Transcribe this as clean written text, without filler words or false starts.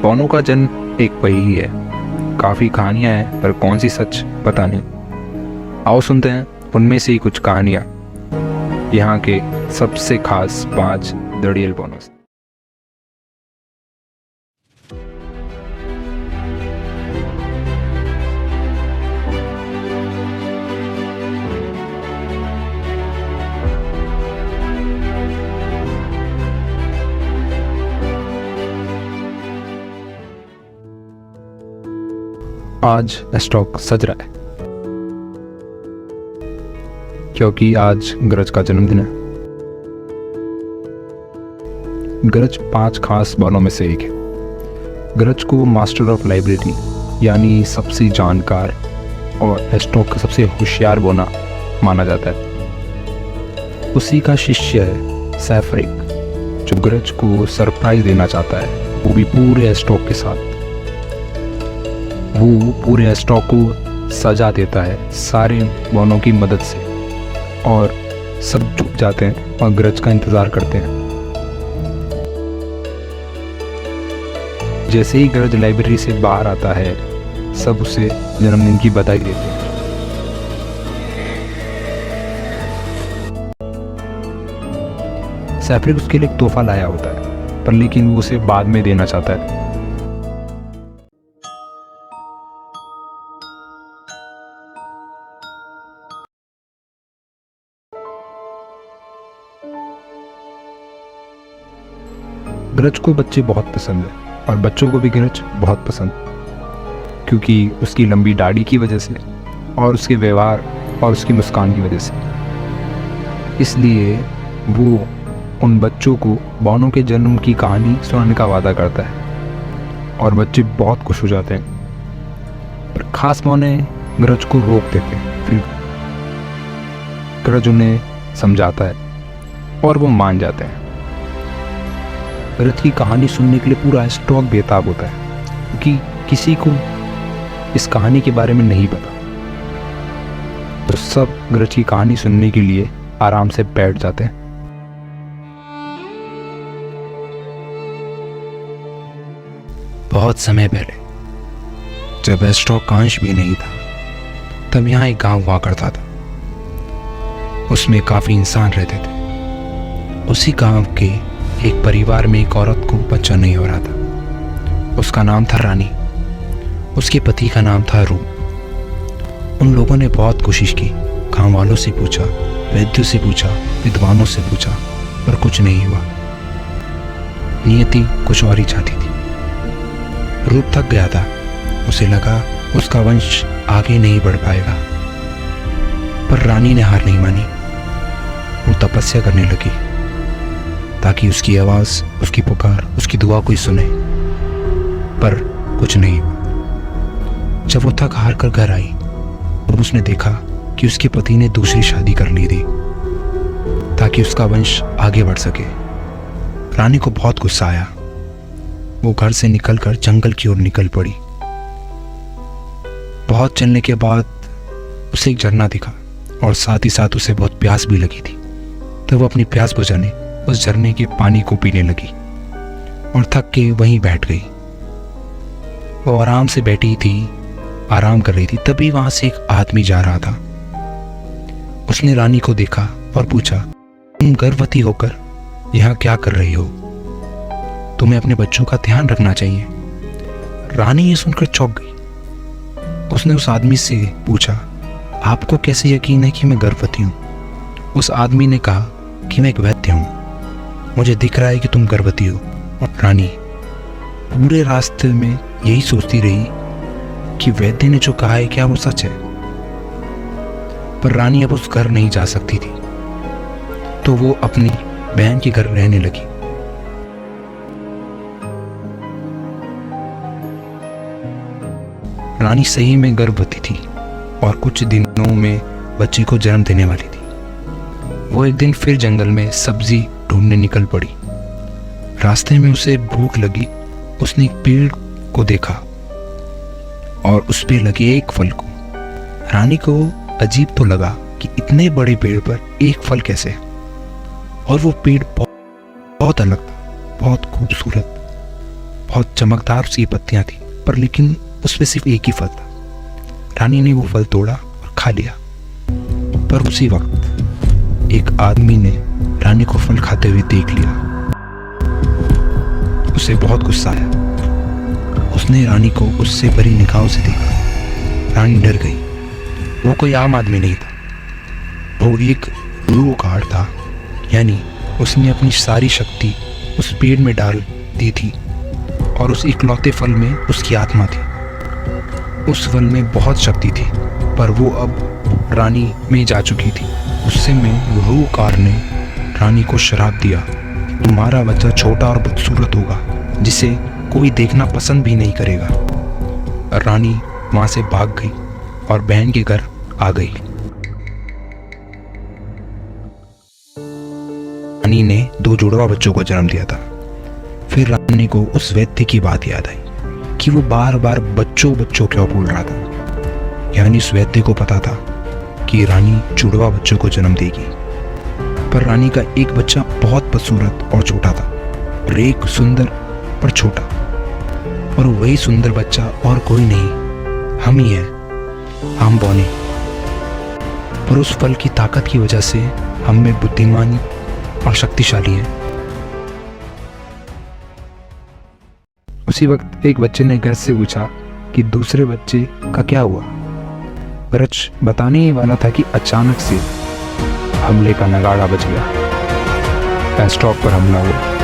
पौनों का जन्म एक पहेली है। काफ़ी कहानियां हैं पर कौन सी सच पता नहीं। आओ सुनते हैं उनमें से ही कुछ कहानियां यहाँ के सबसे खास 5 दड़ियल पौनों से। आज स्टॉक सज रहा है क्योंकि आज गरज का जन्मदिन है। गरज 5 खास बालों में से एक है। गरज को मास्टर ऑफ लाइब्रेरी यानी सबसे जानकार और स्टॉक का सबसे होशियार बोना माना जाता है। उसी का शिष्य है सैफरिक, जो गरज को सरप्राइज देना चाहता है, वो भी पूरे स्टॉक के साथ। वो पूरे स्टॉक को सजा देता है सारे बोनों की मदद से, और सब झुक जाते हैं और गरज का इंतज़ार करते हैं। जैसे ही गरज लाइब्रेरी से बाहर आता है, सब उसे जन्मदिन की बधाई देते हैं। सैफरिक उसके लिए एक तोहफा लाया होता है, पर लेकिन वो उसे बाद में देना चाहता है। गरज को बच्चे बहुत पसंद है और बच्चों को भी गरज बहुत पसंद, क्योंकि उसकी लंबी दाढ़ी की वजह से और उसके व्यवहार और उसकी मुस्कान की वजह से। इसलिए वो उन बच्चों को बोनों के जन्म की कहानी सुनाने का वादा करता है और बच्चे बहुत खुश हो जाते हैं। पर खास बौने गरज को रोक देते हैं। फिर गरज उन्हें समझाता है और वो मान जाते हैं। गरज की कहानी सुनने के लिए पूरा स्टॉक बेताब होता है, क्योंकि किसी को इस कहानी के बारे में नहीं पता। तो सब गरज की कहानी सुनने के लिए आराम से बैठ जाते हैं। बहुत समय पहले, जब स्टॉक का अंश भी नहीं था, तब यहाँ एक गांव हुआ करता था। उसमें काफी इंसान रहते थे। उसी गांव के एक परिवार में एक औरत को बच्चा नहीं हो रहा था। उसका नाम था रानी। उसके पति का नाम था रूप। उन लोगों ने बहुत कोशिश की, गांव वालों से पूछा, वैद्यों से पूछा, विद्वानों से पूछा, पर कुछ नहीं हुआ। नियति कुछ और ही चाहती थी। रूप थक गया था। उसे लगा उसका वंश आगे नहीं बढ़ पाएगा। पर रानी ने हार नहीं मानी। वो तपस्या करने लगी ताकि उसकी आवाज, उसकी पुकार, उसकी दुआ कोई सुने, पर कुछ नहीं हुआ। जब वो थक हार कर घर आई और उसने देखा कि उसके पति ने दूसरी शादी कर ली थी ताकि उसका वंश आगे बढ़ सके, रानी को बहुत गुस्सा आया। वो घर से निकलकर जंगल की ओर निकल पड़ी। बहुत चलने के बाद उसे एक झरना दिखा और साथ ही साथ उसे बहुत प्यास भी लगी थी। तो वो अपनी प्यास बुझाने उस झरने के पानी को पीने लगी और थक के वहीं बैठ गई। वो आराम से बैठी थी, आराम कर रही थी, तभी वहां से एक आदमी जा रहा था। उसने रानी को देखा और पूछा, तुम गर्भवती होकर यहाँ क्या कर रही हो? तुम्हें अपने बच्चों का ध्यान रखना चाहिए। रानी ये सुनकर चौंक गई। उसने उस आदमी से पूछा, आपको कैसे यकीन है कि मैं गर्भवती हूँ? उस आदमी ने कहा कि मैं एक वैद्य हूँ, मुझे दिख रहा है कि तुम गर्भवती हो। और रानी पूरे रास्ते में यही सोचती रही कि वैद्य ने जो कहा है क्या वो सच है। पर रानी अब उस घर नहीं जा सकती थी, तो वो अपनी बहन के घर रहने लगी। रानी सही में गर्भवती थी और कुछ दिनों में बच्चे को जन्म देने वाली थी। वो एक दिन फिर जंगल में सब्जी ढूंढने निकल पड़ी। रास्ते में उसे भूख लगी। उसने एक पेड़ को देखा और उस पे लगे एक फल को। रानी को अजीब तो लगा कि इतने बड़े पेड़ पर एक फल कैसे, और वो पेड़ बहुत अलग था, बहुत खूबसूरत। बहुत चमकदार सी पत्तियां थी, पर लेकिन उसमें सिर्फ एक ही फल था। रानी ने वो फल तोड़ा और खा लिया। पर उसी वक्त एक आदमी ने रानी को फल खाते हुए देख लिया। उसे बहुत गुस्सा आया। उसने रानी को उससे भरी निगाहों से देखा। रानी डर गई। वो कोई आम आदमी नहीं था, वो एक रूह गार्ड था। यानी उसने अपनी सारी शक्ति उस पेड़ में डाल दी थी और उस इकलौते फल में उसकी आत्मा थी। उस फल में बहुत शक्ति थी, पर वो अब रानी में जा चुकी थी। गुस्से में रूह गार्ड ने रानी को श्राप दिया, तुम्हारा बच्चा छोटा और बदसूरत होगा, जिसे कोई देखना पसंद भी नहीं करेगा। रानी वहाँ से भाग गई और बहन के घर आ गई। रानी ने 2 जुड़वा बच्चों को जन्म दिया था। फिर रानी को उस वैद्य की बात याद आई कि वो बार बार बच्चों बच्चों क्यों बोल रहा था। यानी उस वैद्य को पता था कि रानी जुड़वा बच्चों को जन्म देगी। पर रानी का एक बच्चा बहुत बदसूरत और छोटा था, और एक सुंदर पर छोटा। और वही सुंदर बच्चा और कोई नहीं, हम ही हैं, हम बौने। पर उस फल की ताकत की वजह से हम में बुद्धिमानी और शक्तिशाली हैं। उसी वक्त एक बच्चे ने घर से पूछा कि दूसरे बच्चे का क्या हुआ। गरज बताने ही वाला था कि अचानक से हमले का नगाड़ा बज गया। पेस्टॉक पर हमला हुआ।